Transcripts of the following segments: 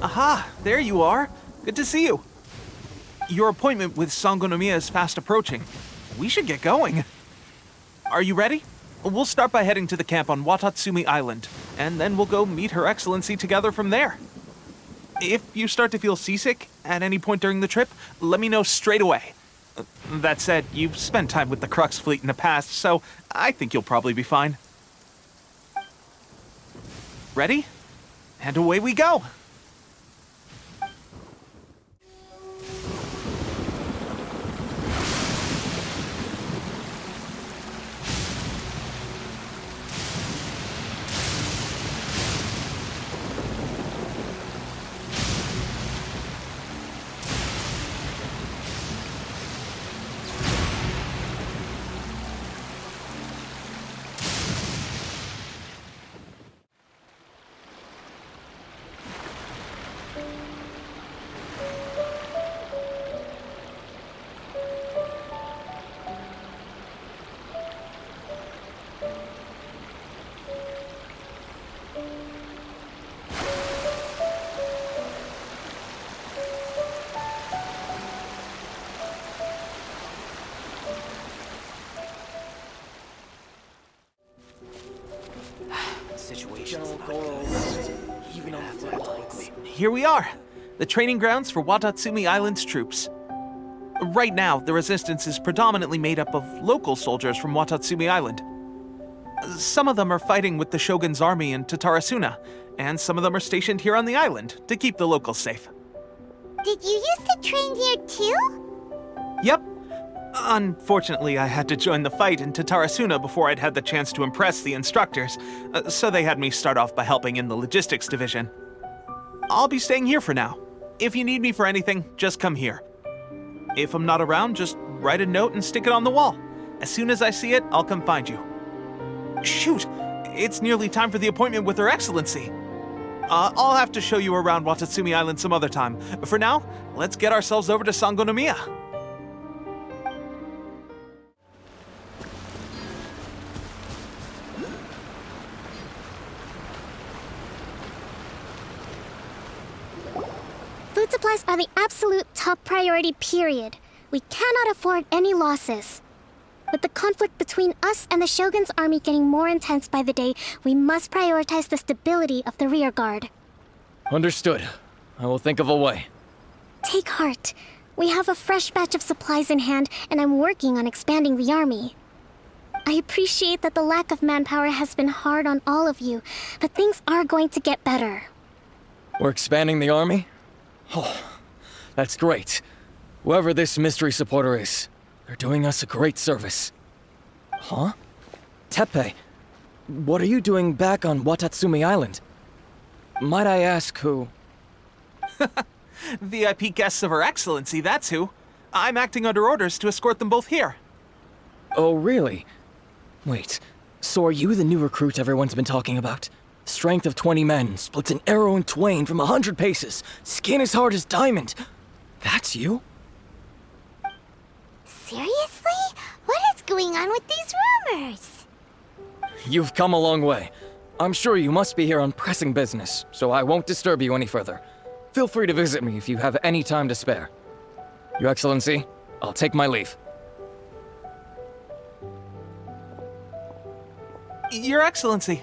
Aha, there you are. Good to see you. Your appointment with Sangonomiya is fast approaching. We should get going. Are you ready? We'll start by heading to the camp on Watatsumi Island, and then we'll go meet Her Excellency together from there. If you start to feel seasick at any point during the trip, let me know straight away. That said, you've spent time with the Crux fleet in the past, so I think you'll probably be fine. Ready? And away we go! Here we are, the training grounds for Watatsumi Island's troops. Right now, the resistance is predominantly made up of local soldiers from Watatsumi Island. Some of them are fighting with the Shogun's army in Tatarasuna, and some of them are stationed here on the island to keep the locals safe. Did you used to train here too? Yep. Unfortunately, I had to join the fight in Tatarasuna before I'd had the chance to impress the instructors, so they had me start off by helping in the logistics division. I'll be staying here for now. If you need me for anything, just come here. If I'm not around, just write a note and stick it on the wall. As soon as I see it, I'll come find you. Shoot! It's nearly time for the appointment with Her Excellency. I'll have to show you around Watatsumi Island some other time. For now, let's get ourselves over to Sangonomiya. Food supplies are the absolute top priority, period. We cannot afford any losses. With the conflict between us and the Shogun's army getting more intense by the day, we must prioritize the stability of the rear guard. Understood. I will think of a way. Take heart. We have a fresh batch of supplies in hand, and I'm working on expanding the army. I appreciate that the lack of manpower has been hard on all of you, but things are going to get better. We're expanding the army? Oh, that's great. Whoever this mystery supporter is, they're doing us a great service. Huh? Teppei, what are you doing back on Watatsumi Island? Might I ask who? VIP guests of Her Excellency, that's who. I'm acting under orders to escort them both here. Oh, really? Wait, so are you the new recruit everyone's been talking about? Strength of 20 men, splits an arrow in twain from 100 paces, skin as hard as diamond. That's you? Seriously? What is going on with these rumors? You've come a long way. I'm sure you must be here on pressing business, so I won't disturb you any further. Feel free to visit me if you have any time to spare. Your Excellency, I'll take my leave. Your Excellency,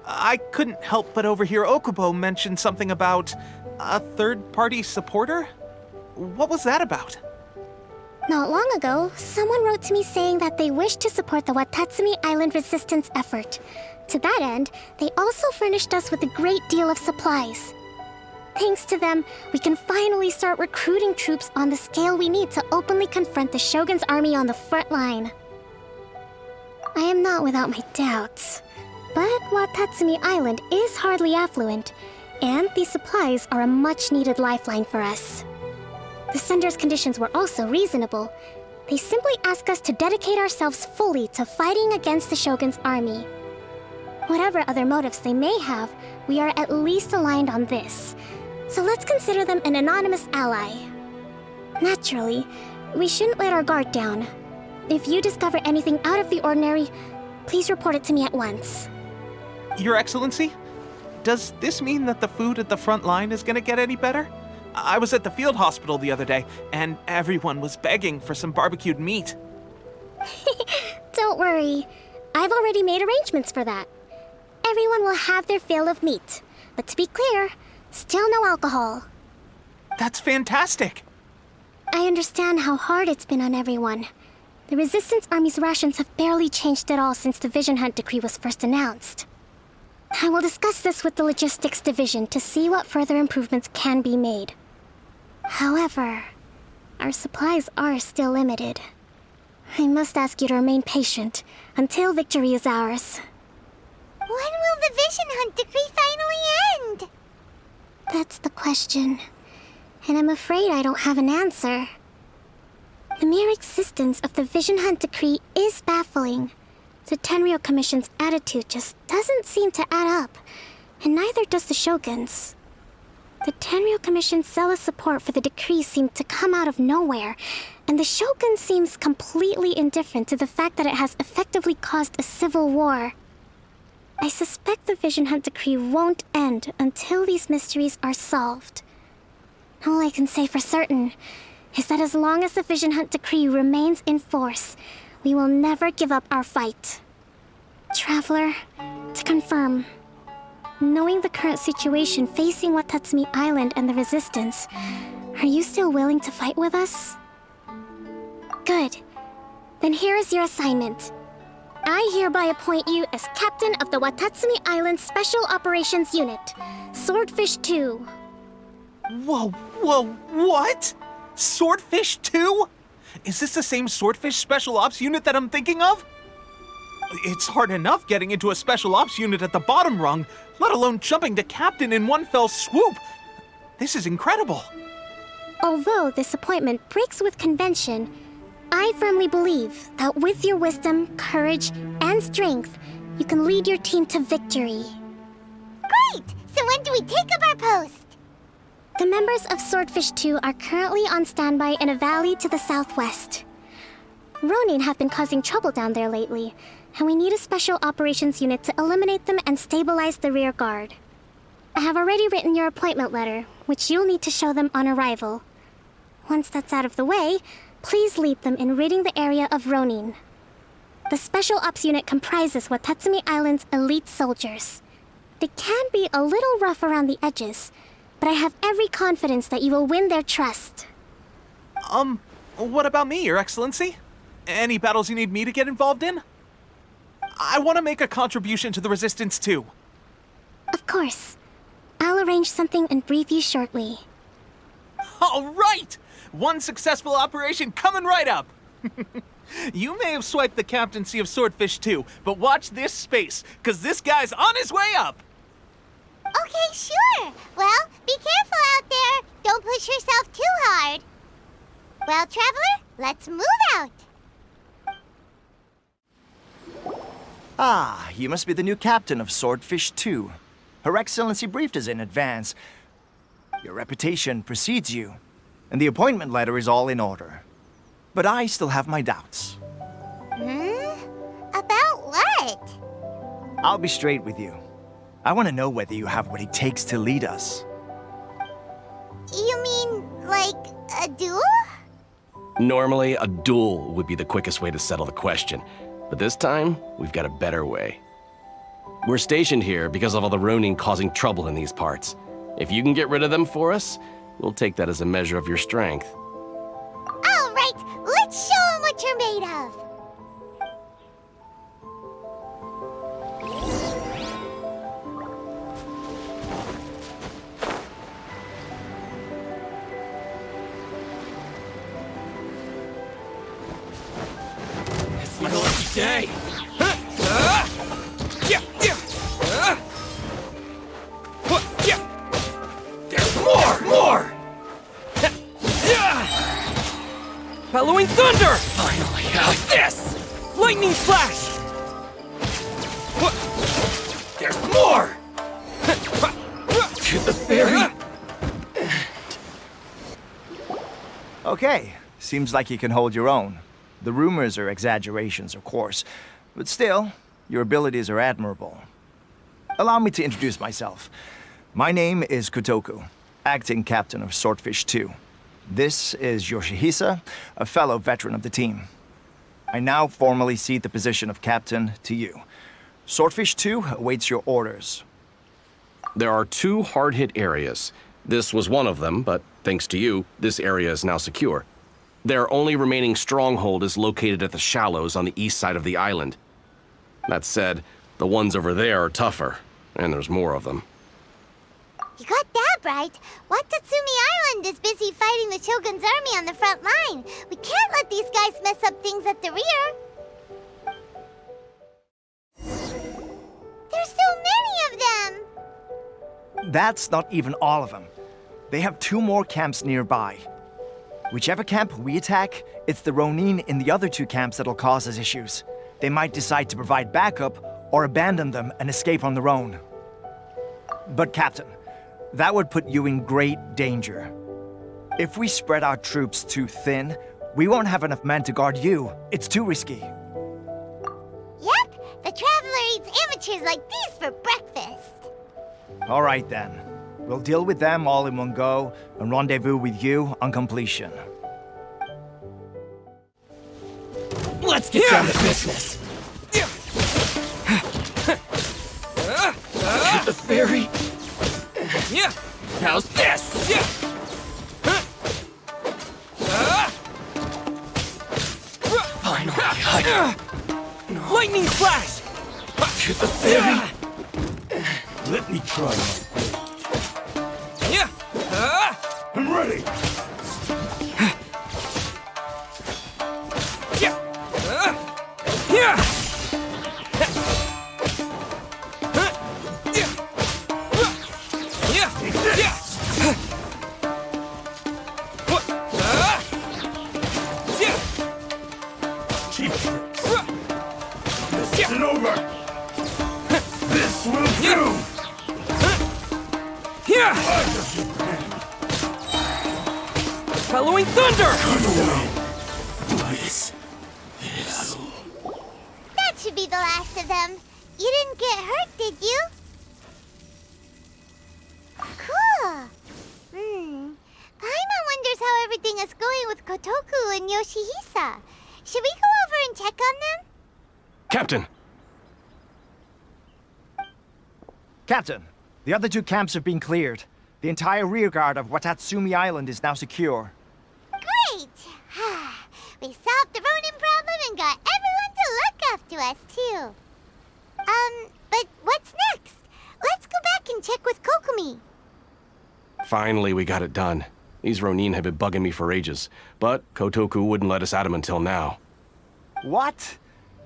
I couldn't help but overhear Okubo mention something about a third-party supporter? What was that about? Not long ago, someone wrote to me saying that they wished to support the Watatsumi Island resistance effort. To that end, they also furnished us with a great deal of supplies. Thanks to them, we can finally start recruiting troops on the scale we need to openly confront the Shogun's army on the front line. I am not without my doubts, but Watatsumi Island is hardly affluent, and these supplies are a much-needed lifeline for us. The sender's conditions were also reasonable. They simply ask us to dedicate ourselves fully to fighting against the Shogun's army. Whatever other motives they may have, we are at least aligned on this. So let's consider them an anonymous ally. Naturally, we shouldn't let our guard down. If you discover anything out of the ordinary, please report it to me at once. Your Excellency, Does this mean that the food at the front line is gonna get any better? I was at the field hospital the other day, and everyone was begging for some barbecued meat. Don't worry. I've already made arrangements for that. Everyone will have their fill of meat. But to be clear, still no alcohol. That's fantastic! I understand how hard it's been on everyone. The Resistance Army's rations have barely changed at all since the Vision Hunt decree was first announced. I will discuss this with the Logistics Division to see what further improvements can be made. However, our supplies are still limited. I must ask you to remain patient until victory is ours. When will the Vision Hunt decree finally end? That's the question. And I'm afraid I don't have an answer. The mere existence of the Vision Hunt decree is baffling. The Tenryou Commission's attitude just doesn't seem to add up, and neither does the Shogun's. The Tenryou Commission's zealous support for the decree seemed to come out of nowhere, and the Shogun seems completely indifferent to the fact that it has effectively caused a civil war. I suspect the Vision Hunt decree won't end until these mysteries are solved. All I can say for certain is that as long as the Vision Hunt decree remains in force, we will never give up our fight. Traveler, to confirm, knowing the current situation facing Watatsumi Island and the Resistance, are you still willing to fight with us? Good. Then here is your assignment. I hereby appoint you as Captain of the Watatsumi Island Special Operations Unit, Swordfish 2. Whoa, what? Swordfish 2? Is this the same Swordfish Special Ops unit that I'm thinking of? It's hard enough getting into a Special Ops unit at the bottom rung, let alone jumping to Captain in one fell swoop. This is incredible. Although this appointment breaks with convention, I firmly believe that with your wisdom, courage, and strength, you can lead your team to victory. Great! So when do we take up our post? The members of Swordfish 2 are currently on standby in a valley to the southwest. Ronin have been causing trouble down there lately, and we need a special operations unit to eliminate them and stabilize the rear guard. I have already written your appointment letter, which you'll need to show them on arrival. Once that's out of the way, please lead them in ridding the area of Ronin. The Special Ops unit comprises Watatsumi Island's elite soldiers. They can be a little rough around the edges, but I have every confidence that you will win their trust. What about me, Your Excellency? Any battles you need me to get involved in? I want to make a contribution to the Resistance too. Of course. I'll arrange something and brief you shortly. All right! One successful operation coming right up! You may have swiped the captaincy of Swordfish 2, but watch this space, because this guy's on his way up! Okay, sure. Well, be careful out there. Don't push yourself too hard. Well, Traveler, let's move out. Ah, you must be the new captain of Swordfish 2. Her Excellency briefed us in advance. Your reputation precedes you, and the appointment letter is all in order. But I still have my doubts. About what? I'll be straight with you. I want to know whether you have what it takes to lead us. You mean, like, a duel? Normally, a duel would be the quickest way to settle the question, but this time, we've got a better way. We're stationed here because of all the Ronin causing trouble in these parts. If you can get rid of them for us, we'll take that as a measure of your strength. All right, let's show them what you're made of. It's my lucky day! There's more! Bellowing thunder! Finally, like this! Lightning flash! There's more! To the very... Okay, seems like you can hold your own. The rumors are exaggerations, of course, but still, your abilities are admirable. Allow me to introduce myself. My name is Kotoku, acting captain of Swordfish 2. This is Yoshihisa, a fellow veteran of the team. I now formally cede the position of captain to you. Swordfish 2 awaits your orders. There are 2 hard-hit areas. This was one of them, but thanks to you, this area is now secure. Their only remaining stronghold is located at the shallows on the east side of the island. That said, the ones over there are tougher, and there's more of them. You got that right. Watatsumi Island is busy fighting the Shogun's army on the front line. We can't let these guys mess up things at the rear. There's so many of them! That's not even all of them. They have 2 more camps nearby. Whichever camp we attack, it's the Ronin in the other 2 camps that'll cause us issues. They might decide to provide backup or abandon them and escape on their own. But Captain, that would put you in great danger. If we spread our troops too thin, we won't have enough men to guard you. It's too risky. Yep, the Traveler eats amateurs like these for breakfast. All right then. We'll deal with them all in one go and rendezvous with you on completion. Let's get down to business. Hit the ferry. How's this? Finally, lightning flash! To the ferry. Let me try. I'm ready. Cheap tricks. This isn't over. This will do. Following thunder! This. That should be the last of them. You didn't get hurt, did you? Cool. Paimon wonders how everything is going with Kotoku and Yoshihisa. Should we go over and check on them? Captain! Captain, the other 2 camps have been cleared. The entire rearguard of Watatsumi Island is now secure. Great! We solved the Ronin problem and got everyone to look after us, too. But what's next? Let's go back and check with Kokomi. Finally, we got it done. These Ronin have been bugging me for ages, but Kotoku wouldn't let us at him until now. What?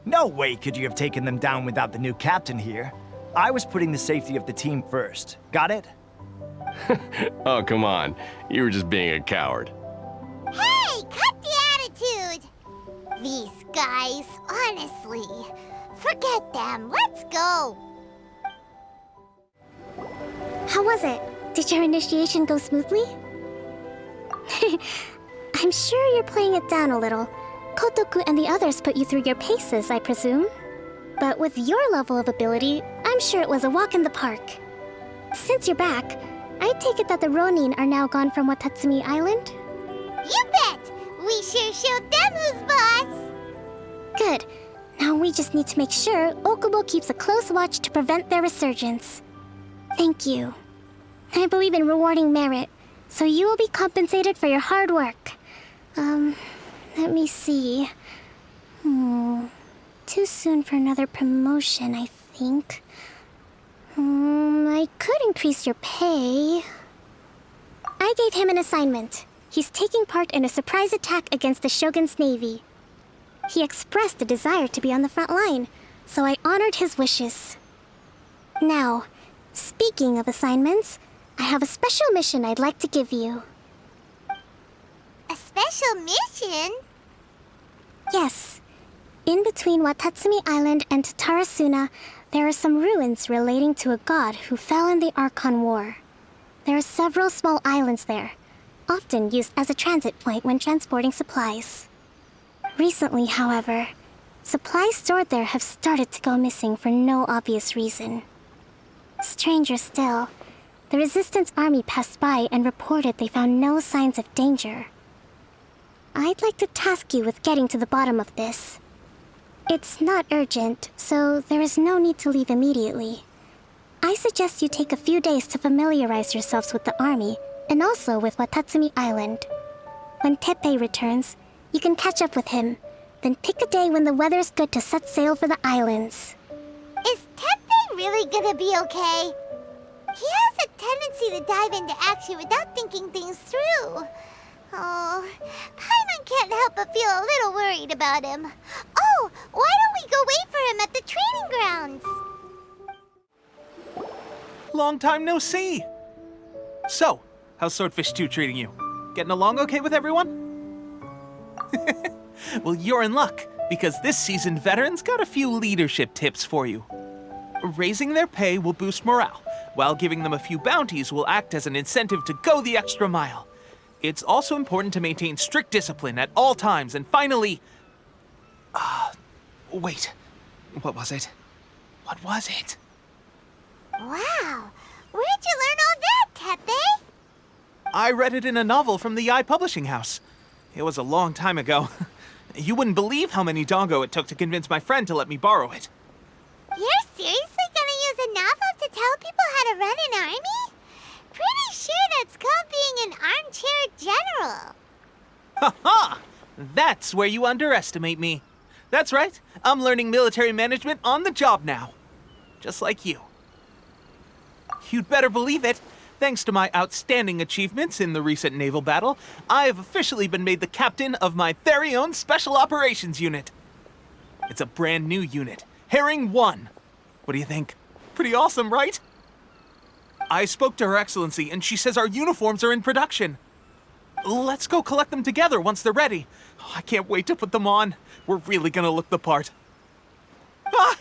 No way could you have taken them down without the new captain here. I was putting the safety of the team first. Got it? Oh, come on. You were just being a coward. Hey, cut the attitude! These guys, honestly. Forget them. Let's go. How was it? Did your initiation go smoothly? I'm sure you're playing it down a little. Kotoku and the others put you through your paces, I presume. But with your level of ability, I'm sure it was a walk in the park. Since you're back, I take it that the Ronin are now gone from Watatsumi Island? You bet! We sure showed them who's boss! Good. Now we just need to make sure Okubo keeps a close watch to prevent their resurgence. Thank you. I believe in rewarding merit, so you will be compensated for your hard work. Let me see. Too soon for another promotion, I think. I could increase your pay. I gave him an assignment. He's taking part in a surprise attack against the Shogun's navy. He expressed a desire to be on the front line, so I honored his wishes. Now, speaking of assignments, I have a special mission I'd like to give you. A special mission? Yes. In between Watatsumi Island and Tatarasuna, there are some ruins relating to a god who fell in the Archon War. There are several small islands there, often used as a transit point when transporting supplies. Recently, however, supplies stored there have started to go missing for no obvious reason. Stranger still, the Resistance army passed by and reported they found no signs of danger. I'd like to task you with getting to the bottom of this. It's not urgent, so there is no need to leave immediately. I suggest you take a few days to familiarize yourselves with the army, and also with Watatsumi Island. When Teppei returns, you can catch up with him, then pick a day when the weather's good to set sail for the islands. Is Teppei really gonna be okay? He has a tendency to dive into action without thinking things through. Oh, Paimon can't help but feel a little worried about him. Oh, why don't we go wait for him at the training grounds? Long time no see. So, how's Swordfish 2 treating you? Getting along okay with everyone? Well, you're in luck, because this seasoned veteran's got a few leadership tips for you. Raising their pay will boost morale, while giving them a few bounties will act as an incentive to go the extra mile. It's also important to maintain strict discipline at all times, and finally... wait. What was it? What was it? Wow, where'd you learn all that, Teppei? I read it in a novel from the Publishing House. It was a long time ago. You wouldn't believe how many dongo it took to convince my friend to let me borrow it. You're seriously gonna use a novel to tell people how to run an army? Pretty sure that's called being an armchair general. Ha ha! That's where you underestimate me. That's right, I'm learning military management on the job now. Just like you. You'd better believe it. Thanks to my outstanding achievements in the recent naval battle, I have officially been made the captain of my very own Special Operations Unit. It's a brand new unit, Herring 1. What do you think? Pretty awesome, right? I spoke to Her Excellency, and she says our uniforms are in production. Let's go collect them together once they're ready. I can't wait to put them on. We're really gonna look the part. Ah!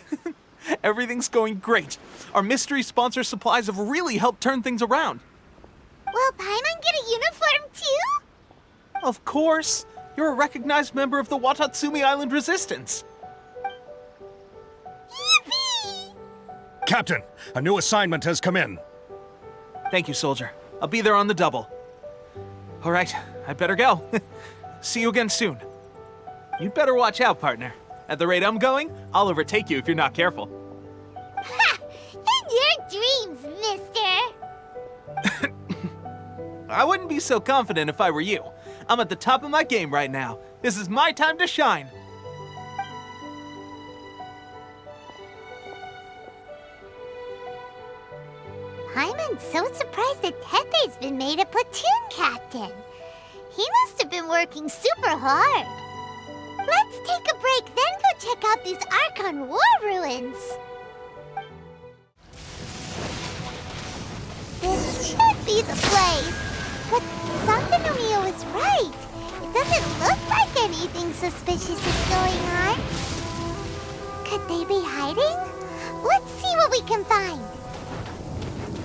Everything's going great. Our mystery sponsor supplies have really helped turn things around. Will Paimon get a uniform too? Of course. You're a recognized member of the Watatsumi Island Resistance. Yippee! Captain, a new assignment has come in. Thank you, soldier. I'll be there on the double. All right, I better go. See you again soon. You'd better watch out, partner. At the rate I'm going, I'll overtake you if you're not careful. Ha! In your dreams, mister! I wouldn't be so confident if I were you. I'm at the top of my game right now. This is my time to shine. Paimon's so surprised that Teppei's been made a platoon captain. He must have been working super hard. Let's take a break, then go check out these Archon War ruins. This should be the place. But Sangonomiya was right. It doesn't look like anything suspicious is going on. Could they be hiding? Let's see what we can find.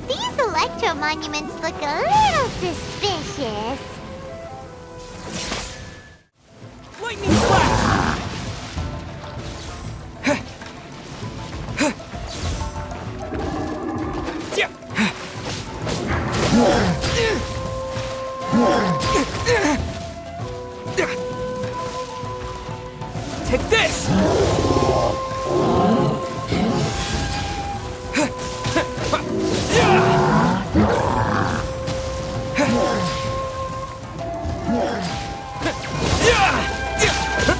These electro monuments look a little suspicious. Lightning flash! Take this!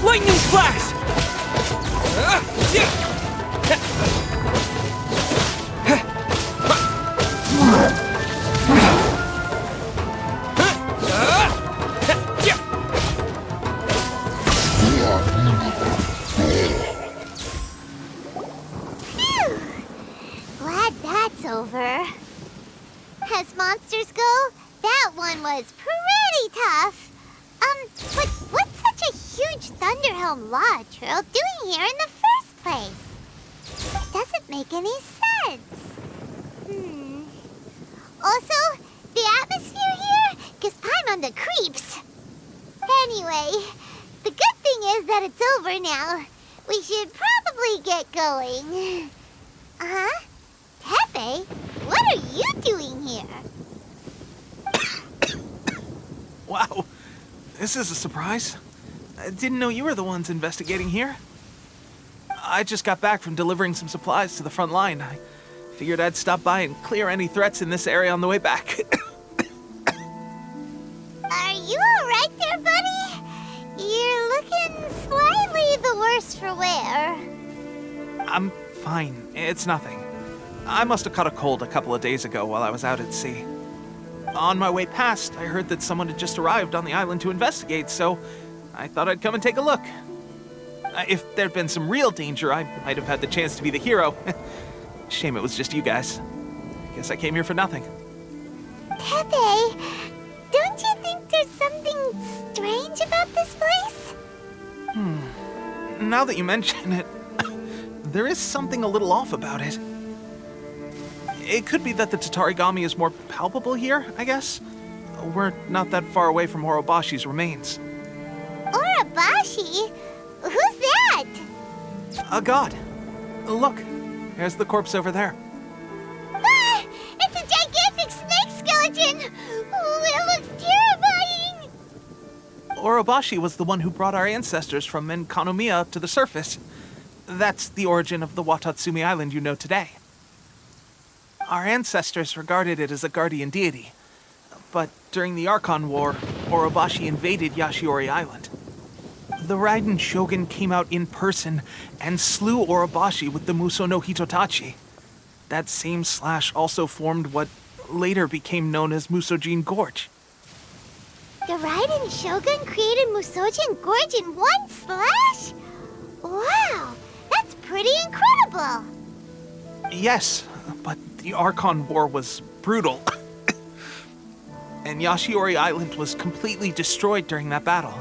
Lightning flash! Phew! Glad that's over. As monsters go, that one was pretty tough. But what's such a huge Thunderhelm Law Trail doing here in the first place? It doesn't make any sense. Also, the atmosphere here gives Paimon the creeps. Anyway, the good thing is that it's over now. We should probably get going. Teppei? what are you doing here? Wow, this is a surprise. I didn't know you were the ones investigating here. I just got back from delivering some supplies to the front line. I figured I'd stop by and clear any threats in this area on the way back. Are you alright there, buddy? You're looking slightly the worse for wear. I'm fine. It's nothing. I must have caught a cold a couple of days ago while I was out at sea. On my way past, I heard that someone had just arrived on the island to investigate, so I thought I'd come and take a look. If there'd been some real danger, I might have had the chance to be the hero. Shame it was just you guys. Guess I came here for nothing. Teppei, don't you think there's something strange about this place? Now that you mention it, there is something a little off about it. It could be that the Tatarigami is more palpable here, I guess. We're not that far away from Orobashi's remains. Orobashi? Who's that? A god. Look, there's the corpse over there. Ah! It's a gigantic snake skeleton! Oh, it looks terrifying! Orobashi was the one who brought our ancestors from Sangonomiya to the surface. That's the origin of the Watatsumi Island you know today. Our ancestors regarded it as a guardian deity. But during the Archon War, Orobashi invaded Yashiori Island. The Raiden Shogun came out in person and slew Orobashi with the Muso no Hitotachi. That same slash also formed what later became known as Musojin Gorge. The Raiden Shogun created Musojin Gorge in one slash? Wow, that's pretty incredible! Yes, but the Archon War was brutal. And Yashiori Island was completely destroyed during that battle.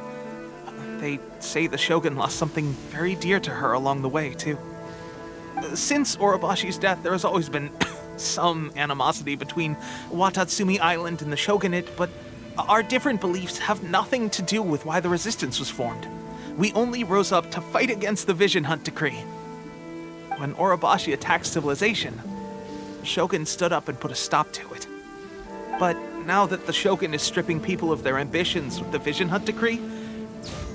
They say the Shogun lost something very dear to her along the way, too. Since Orobashi's death, there has always been some animosity between Watatsumi Island and the Shogunate, but our different beliefs have nothing to do with why the resistance was formed. We only rose up to fight against the Vision Hunt Decree. When Orobashi attacked civilization, the Shogun stood up and put a stop to it. But now that the Shogun is stripping people of their ambitions with the Vision Hunt Decree,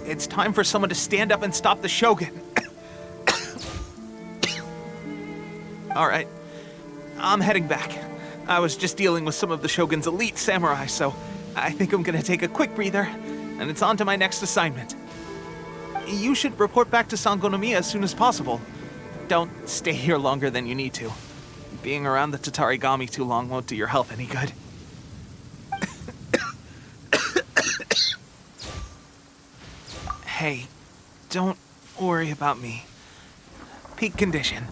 it's time for someone to stand up and stop the Shogun. All right, I'm heading back. I was just dealing with some of the Shogun's elite samurai, so I think I'm gonna take a quick breather, and it's on to my next assignment. You should report back to Sangonomiya as soon as possible. Don't stay here longer than you need to. Being around the Tatarigami too long won't do your health any good. Hey, don't worry about me. Peak condition.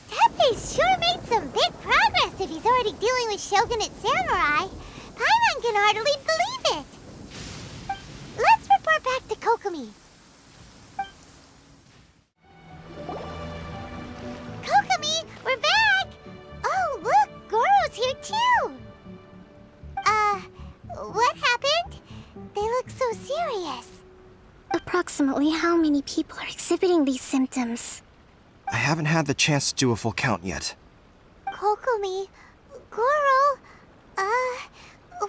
Teppei's sure made some big progress if he's already dealing with Shogunate samurai. Paimon can hardly believe it. Let's report back to Kokomi. Kokomi, we're back! Oh, look, Goro's here too! What happened? They look so serious. Approximately how many people are exhibiting these symptoms? I haven't had the chance to do a full count yet. Kokomi, Goro,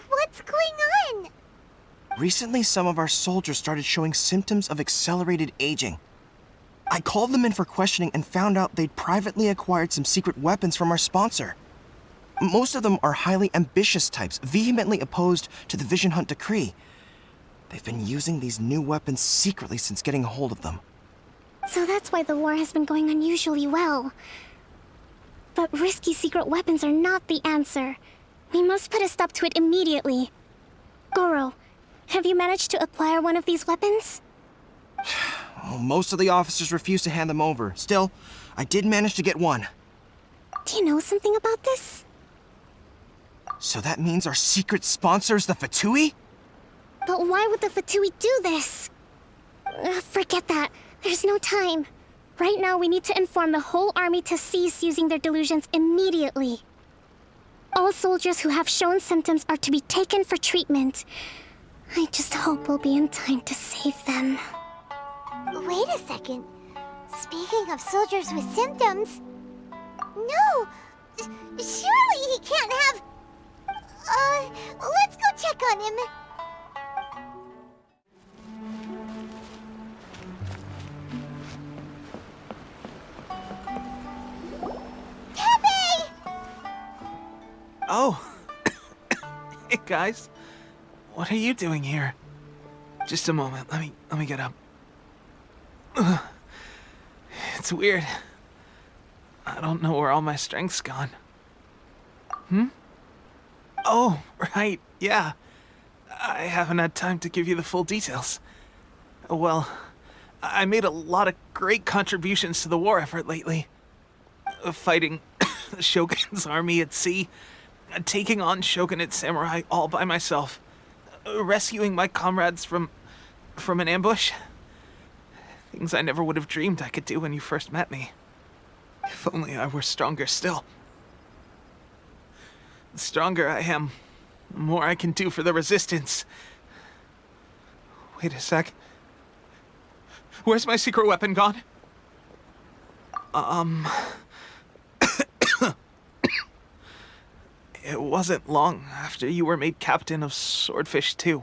what's going on? Recently, some of our soldiers started showing symptoms of accelerated aging. I called them in for questioning and found out they'd privately acquired some secret weapons from our sponsor. Most of them are highly ambitious types, vehemently opposed to the Vision Hunt Decree. They've been using these new weapons secretly since getting a hold of them. So that's why the war has been going unusually well. But risky secret weapons are not the answer. We must put a stop to it immediately. Goro, have you managed to acquire one of these weapons? Well, most of the officers refuse to hand them over. Still, I did manage to get one. Do you know something about this? So that means our secret sponsor is the Fatui? But why would the Fatui do this? Forget that. There's no time. Right now, we need to inform the whole army to cease using their delusions immediately. All soldiers who have shown symptoms are to be taken for treatment. I just hope we'll be in time to save them. Wait a second. Speaking of soldiers with symptoms... No! Surely he can't have... let's go check on him. Teppei! Oh. Hey, guys. What are you doing here? Just a moment. Let me get up. Ugh. It's weird. I don't know where all my strength's gone. Oh, right, yeah. I haven't had time to give you the full details. Well, I made a lot of great contributions to the war effort lately. Fighting the Shogun's army at sea, taking on Shogunate samurai all by myself, rescuing my comrades from an ambush. Things I never would have dreamed I could do when you first met me. If only I were stronger still. The stronger I am, the more I can do for the Resistance. Wait a sec. Where's my secret weapon gone? It wasn't long after you were made captain of Swordfish 2.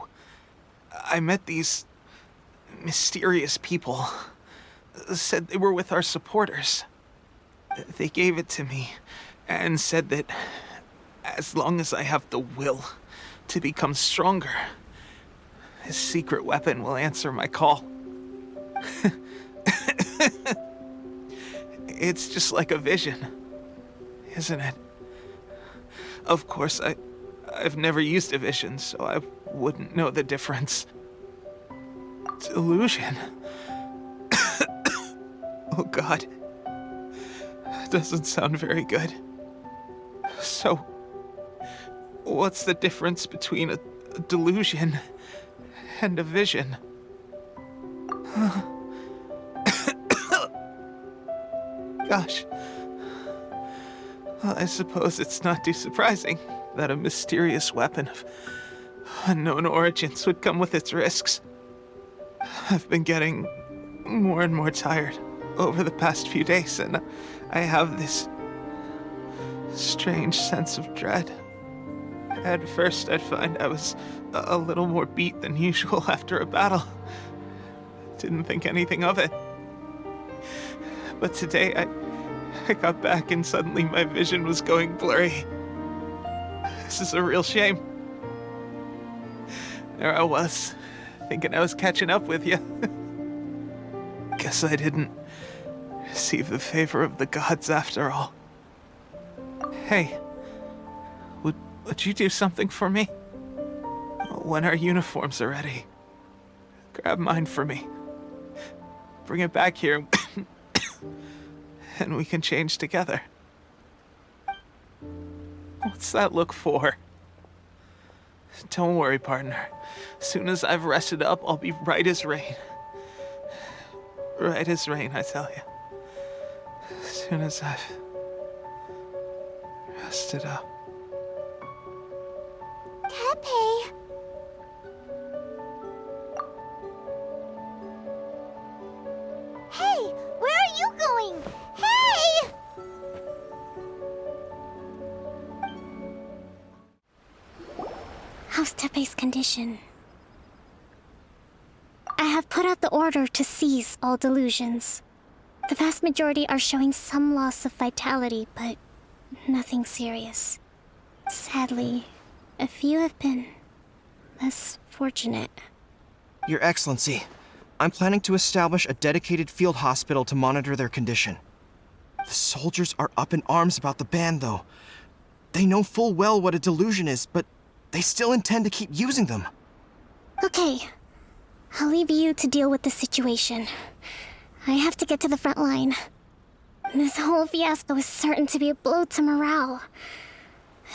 I met these mysterious people. Said they were with our supporters. They gave it to me and said that as long as I have the will to become stronger, this secret weapon will answer my call. It's just like a vision, isn't it? Of course, I've never used a vision, so I wouldn't know the difference. Delusion. Oh God. Doesn't sound very good. So, what's the difference between a delusion and a vision? Gosh. Well, I suppose it's not too surprising that a mysterious weapon of unknown origins would come with its risks. I've been getting more and more tired over the past few days, and I have this strange sense of dread. At first, I'd find I was a little more beat than usual after a battle. Didn't think anything of it. But today, I got back and suddenly my vision was going blurry. This is a real shame. There I was, thinking I was catching up with you. Guess I didn't receive the favor of the gods after all. Hey, would you do something for me? When our uniforms are ready, grab mine for me. Bring it back here, and we can change together. What's that look for? Don't worry, partner. As soon as I've rested up, I'll be right as rain. Right as rain, I tell you. As soon as I've rested up. Teppei! Hey! Where are you going? Hey! How's Teppei's condition? I have put out the order to seize all delusions. The vast majority are showing some loss of vitality, but nothing serious. Sadly, a few have been less fortunate. Your Excellency, I'm planning to establish a dedicated field hospital to monitor their condition. The soldiers are up in arms about the ban, though. They know full well what a delusion is, but they still intend to keep using them. Okay, I'll leave you to deal with the situation. I have to get to the front line. This whole fiasco is certain to be a blow to morale.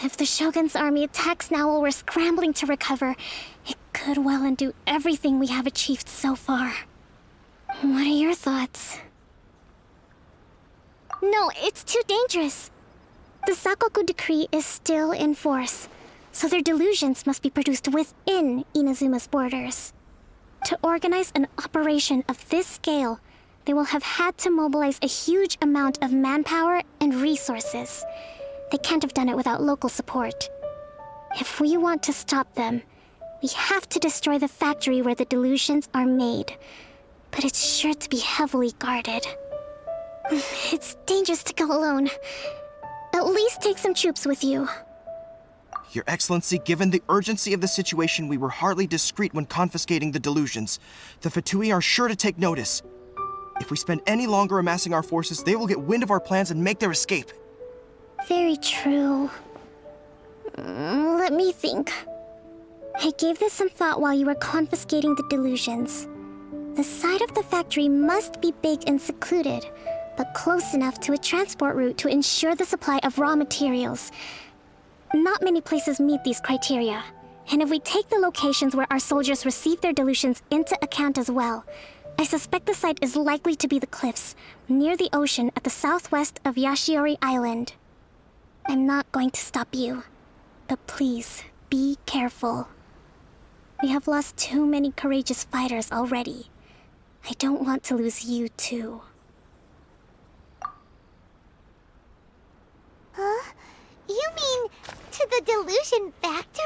If the Shogun's army attacks now while we're scrambling to recover, it could well undo everything we have achieved so far. What are your thoughts? No, it's too dangerous. The Sakoku decree is still in force, so their delusions must be produced within Inazuma's borders. To organize an operation of this scale, they will have had to mobilize a huge amount of manpower and resources. They can't have done it without local support. If we want to stop them, we have to destroy the factory where the delusions are made. But it's sure to be heavily guarded. It's dangerous to go alone. At least take some troops with you. Your Excellency, given the urgency of the situation, we were hardly discreet when confiscating the delusions. The Fatui are sure to take notice. If we spend any longer amassing our forces, they will get wind of our plans and make their escape. Very true. Let me think. I gave this some thought while you were confiscating the delusions. The side of the factory must be big and secluded, but close enough to a transport route to ensure the supply of raw materials. Not many places meet these criteria, and if we take the locations where our soldiers receive their delusions into account as well, I suspect the site is likely to be the cliffs, near the ocean at the southwest of Yashiori Island. I'm not going to stop you, but please, be careful. We have lost too many courageous fighters already. I don't want to lose you too. Huh? You mean to the delusion factory?